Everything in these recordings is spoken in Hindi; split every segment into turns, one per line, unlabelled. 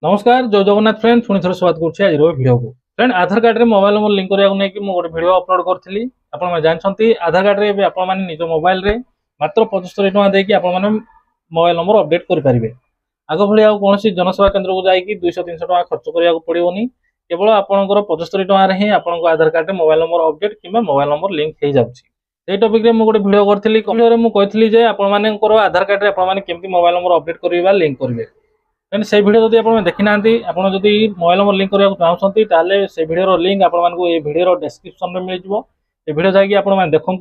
नमस्कार जय जगन्नाथ फ्रेंड पुणी थे स्वागत करुच्छे आज भिडियो को फ्रेंड आधार कार्ड रे मोबाइल नंबर लिंक करने नहीं गोटे भिडियो अपलोड करी आपने जानते आधार कार्ड रे आपने निज मोबाइल रे मात्र 75 टका देकी आपने मोबाइल नंबर अपडेट करेंगे। आग भाई कौन जनसेवा केन्द्र को जाकि 200-300 टका खर्च करने पड़ोनी केवल आपंकर 75 टकर ही आप आधार कार्ड रे मोबाइल नंबर अपडेट कि मोबाइल नंबर लिंक हो जाए। टपिक रे गोटे भिडियो करी आपर आधार कार्ड रे आपमि मोबाइल नंबर अपडेट करेंगे लिंक करेंगे। फ्रेंड से भिडियो जब आप देखी ना आप मोबाइल नंबर लिंक करने चाहते से भिडियो लिंक आपको ये भिडियो डिस्क्रिप्शन में मिल जाए। ये भिडियो जाकि आप देखूँ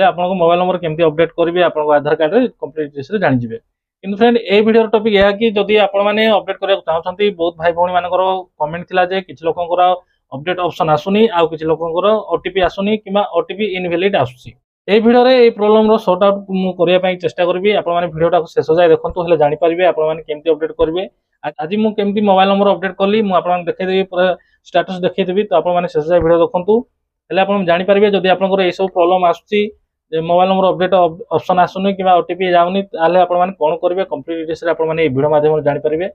आपको मोबाइल नंबर केमती अपडेट करेंगे आप आधार कार्ड रे कंप्लीट विषय जानीजे। कि फ्रेंड ये भिडियो टपिक यह कि जदि आपने अपडेट करने चाहते बहुत भाई भौणी मान कमेंट थिला जे किछि लोकंकर अपडेट ऑप्शन आसुनी आ किछि लोकंकर ओटीपी आसुनी कि ओटीपी इनवैलिड आसुची। এই ভিডিওরে এই প্রবলেম সর্ট আউট মু করিয়া পাই চেষ্টা করবি আপনার ভিডিওটা শেষ যাই দেখন্তু হলে জানি পারিবে আপনার কেমতি আপডেট করবে। আজ মু কেমতি মোবাইল নম্বর আপডেট কলি মু আপনার দেখাইদেবি পুরা স্ট্যাটাস দেখাইদেবি তো আপনার শেষ যাই ভিডিও দেখন্তু হলে আপনার জানি পারিবে যদি আপনার এই সব প্রবলেম আসুচি যে মোবাইল নম্বর আপডেট অপশন আসুনি কিংবা ওটিপি যাওনি তাহলে আপনার কোন করবে কমপ্লিট ডিটেলস আপনার এই ভিডিও মাধ্যমে জানি পারিবে।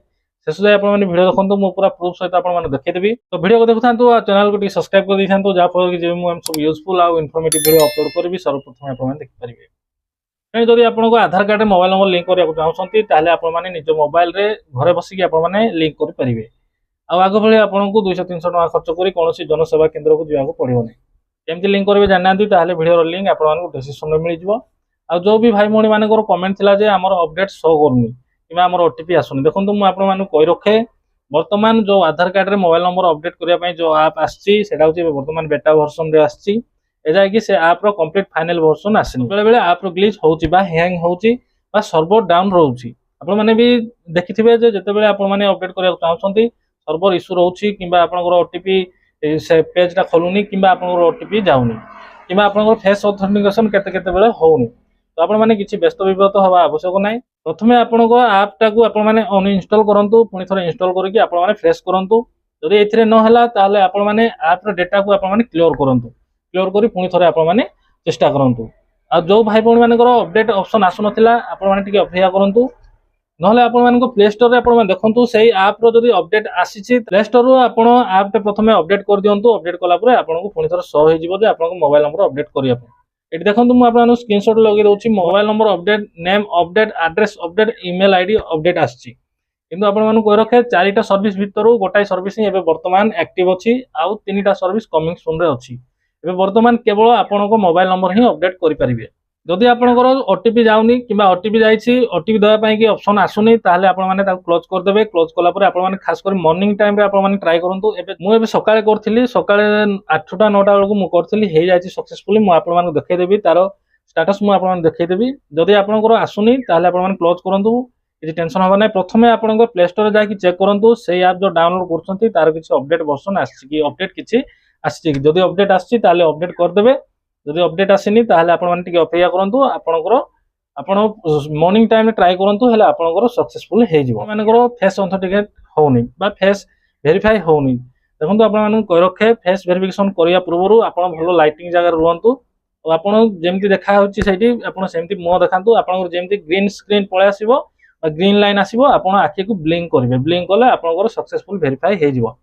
शेष जाए आप भिडियो देखो मुझे पूरा प्रूफ सहित आप देखीदेवी तो भिडियो को देखु था चैनल को सब्सक्राइब कर दी जहाँफल कि जब सब यूजफुल आउ इनफॉर्मेटिव भिडियो अपलोड करी सर्वप्रथम आप देखिपारे। जदि आप आधार कार्ड मोबाइल नंबर लिंक करने चाहते आपने निज मोबाइल रे घरे बसिक आपने लिंक करेंगे। आग भाई आपको 200-300 टका खर्च कर कौन जनसेवा केन्द्र को जावाक पड़ोनी केमती लिंक करेंगे जाना भिडियो लिंक आपको डिस्क्रिप्शन में मिल जाए। आ जो भी भाई भौणी मान कमेंट थी आम अपडेट शो करनी कि ओटीपी आसुनी देखो मुझे आपको रखे बर्तमान जो आधार कार्ड रे मोबाइल नंबर अपडेट करने जो आप आसी बर्तमान बेटा वर्सन रे आसी एजाकि से आप रो कंप्लीट फाइनल वर्सन आसनी बेले बेले आप रो ग्लिच होउची बा हैंग होउची बा सर्वर डाउन रोची आपण माने भी देखिथिबे जे जते बेले आपण माने अपडेट करया चाहछंती सर्वर इशू रोची किबा आपनकर ओटीपी से पेज टा खोलुनी किबा आपनकर ओटीपी जाउनी किबा आपनकर फेस ऑथेंटिकेशन केते केते बेले होउनी तो आपण माने किछि व्यस्त विब्रत हवा आवश्यक नाही। प्रथमे आपनको ऐप टाकू आपण माने अनइंस्टॉल करंतु पुनी थोड़ा इंस्टॉल करके आपण माने फ्रेश करंतु जदि एथिरे न हला ताले आपण माने ऐप रो डेटा को आपण माने क्लियर करंतु क्लियर करी पुनी थोड़ा आपण माने चेष्टा करंतु। आ जो भाई भौणी मानकर अपडेट ऑप्शन आसु नथिला आपण माने टिके अपेक्षा करंतु नहले आपण मानको प्ले स्टोर रे आपण माने देखंतु सेही ऐप रो जदि अपडेट आसीछि प्ले स्टोर रो आपण ऐप टे प्रथमे अपडेट कर दियंतु अपडेट कला परे आपनको पुनी थोड़ा शो होई जिवो जे आपनको मोबाइल नंबर अपडेट करिया ये देखो मुझे आपको स्क्रीनशॉट लगे दूसरी mobile number update name update address update email ID update आसी किंतु आपण कह रखे 4टा सर्विस भितर गोटाए सर्विस ही बर्तमान एक्टिव अच्छी आउ 3टा सर्विस कमिंग सून रे अच्छी बर्तमान केवल आपण मोबाइल नंबर ही अपडेट करेंगे। जदि आपंकर ओटीपी जाऊनी कि ओटीपी जाइए ओटीपी देवाई कि ऑप्शन आसुनी ताहले आपण माने ताको क्लोज करदेवे क्लोज कला परे आपण माने खास कर मॉर्निंग टाइम रे आपण माने ट्राई करंतु एबे सकाळे करथिली सकाळे 8टा 9टा बेलको मु करथिली हे जाइछि सक्सेसफुली मु आपण माने देखाइ देबी तारो स्टेटस मु आपण माने देखाइ देबी जदि आपनकर आसुनी ताहले आपण माने क्लोज करंतु किछि टेंशन होबा नै। प्रथमे आपनकर प्ले स्टोर जाकि चेक करंतु सेही ऐप जो डाउनलोड करछंती तार किछि अपडेट वर्जन आछि कि अपडेट किछि आछि कि जदि अपडेट आछि ताहले अपडेट करदेबे जदि अपडेट आसीनी ताहले आपण माने टिके अपेक्षा करंतु आपनकर आपण मॉर्निंग टाइम रे ट्राई करंतु हेले आपनकर सक्सेसफुल हे जिवो मानकर फेस ऑथेंटिकेट होउनी बा फेस वेरीफाई होउनी देखंतु आपण माने कह रखे फेस वेरिफिकेशन करिया पूर्वरु आपण भलो लाइटिंग जगह रुहंतु और आपण जेमति देखा होची सेठी आपण सेमति मुह देखांतु आपनकर जेमति ग्रीन स्क्रीन पळे आसीबो बा ग्रीन लाइन आसीबो आपण आखि को ब्लिंक करिवे ब्लिंक कले आपनकर सक्सेसफुल वेरीफाई हे जिवो।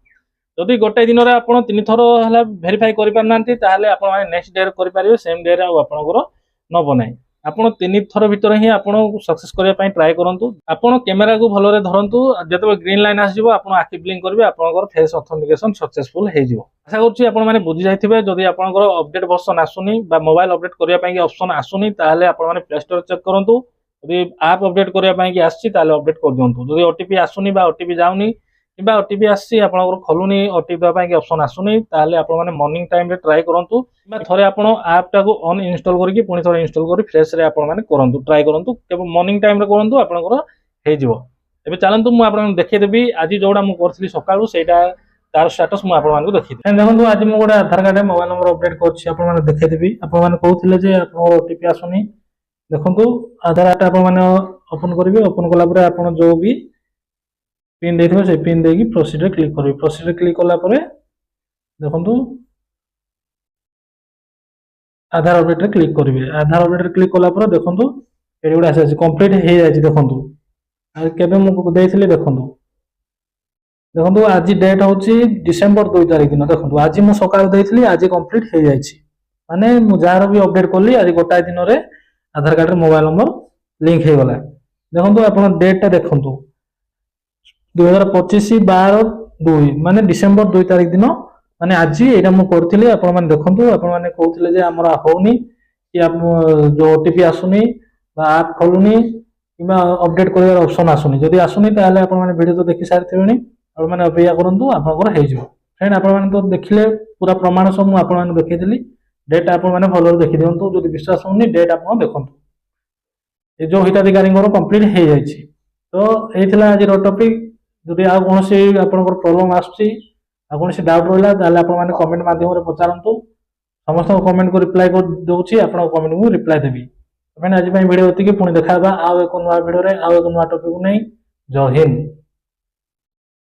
जदि गोटे दिन में आप 3 थर है भेरीफाई करना नेक्स्ट डे करेंगे सेम डे आपंकर नब ना आप 3 थर भितर ही आप सक्सेस करने ट्राए करूँ आपड़ कैमेरा को भलरे धरतु जो ग्रीन लाइन आसो आप आखि ब्लिंक करेंगे आप फेस ऑथेंटिकेशन सक्सेसफुल हो आशा करुँचे बुझी जाइए। जदि आपंकर अपडेट वर्सन आसुनी मोबाइल अपडेट करने ऑप्शन आसुनी आपने प्ले स्टोर चेक करूँ जदि आप अपडेट करने अपडेट कर दिंतु जदि ओटीपी आसुनी ओटीपी जाऊनी कि ओटीपी आसी आपनकर खोलुनी ओटीपी देवाई ऑप्शन आसुनी ताहले आपण माने मॉर्निंग टाइम रे ट्राई करंतु थोड़े आपण ऐप टाको अनइंस्टॉल करके पुणी थोड़े इंस्टॉल करी फ्रेश रे आपण माने करंतु ट्राई करंतु केवल मॉर्निंग टाइम रे करंतु आपनकर हे जिवो। एबे चलंतु मु आपण देखै देबी आज जोडा मु करथली सकाळू सेटा तार स्टेटस मु आपण मानकु देखि देबी। देखंतु आज मु गोटे आधार कार्ड मोबाइल नंबर अपडेट करछि आपण माने देखै देबी आपण माने कहउथिले जे आपनकर ओटीपी आसुनी देखंतु आधार कार्ड आपण माने ओपन करिवे ओपन कला परे आपण जो भी पिन देखिए से पिन देगी प्रोसीड क्लिक करेंगे प्रोसीड क्लिक कला परे देखंतु आधार अपडेट रे क्लिक करेंगे आधार अपडेट रे क्लिक कला परे देखंतु एडी गुडा आसी कंप्लीट हे जाय छि देखंतु आ केबे मु देइथिले देखंतु देखो आज डेट हूँ डिसेम्बर 2 तारिख दिन। देखो आज मुझे सकाल देती आज कम्प्लीट हो जाए माने जार भी अपडेट कली आज गोटाए दिन में आधार कार्ड मोबाइल नंबर लिंक हो गला। देखो आप डेटा देखु 2025/12/2 माने डिसेम्बर 2 तारिख दिन माने आज यहाँ मुझे करी देखु आपने कहते होनी कि जो ओटीपी आसुनी आप खोलुनी कि अपडेट कर ऑप्शन आसुनी जदि आसुनी आपने वीडियो तो देखी सारी मैंने अपेक्षा करूँ आपंकर हो फ्रेंड आपने तो देखिले पूरा प्रमाण सब मुझे देखी डेट आपने भल देखी दिंतु जो विश्वास होनी डेट आप देखु ये जो हिताधिकारी कंप्लीट हो जाए। तो ये आज टॉपिक जदि आ कौन आपंकर प्रोब्लेम आस डाउट रहा आपने कमेंट माध्यम पचारतु समस्त कमेंट को रिप्लाई कर दूसरी आप कमेंट को रिप्लाई देवी। मैंने आज वीडियो ये पुणी देखा आउ एक नुआ वीडियो आउ एक नुआ टॉपिक नहीं। जय हिंद।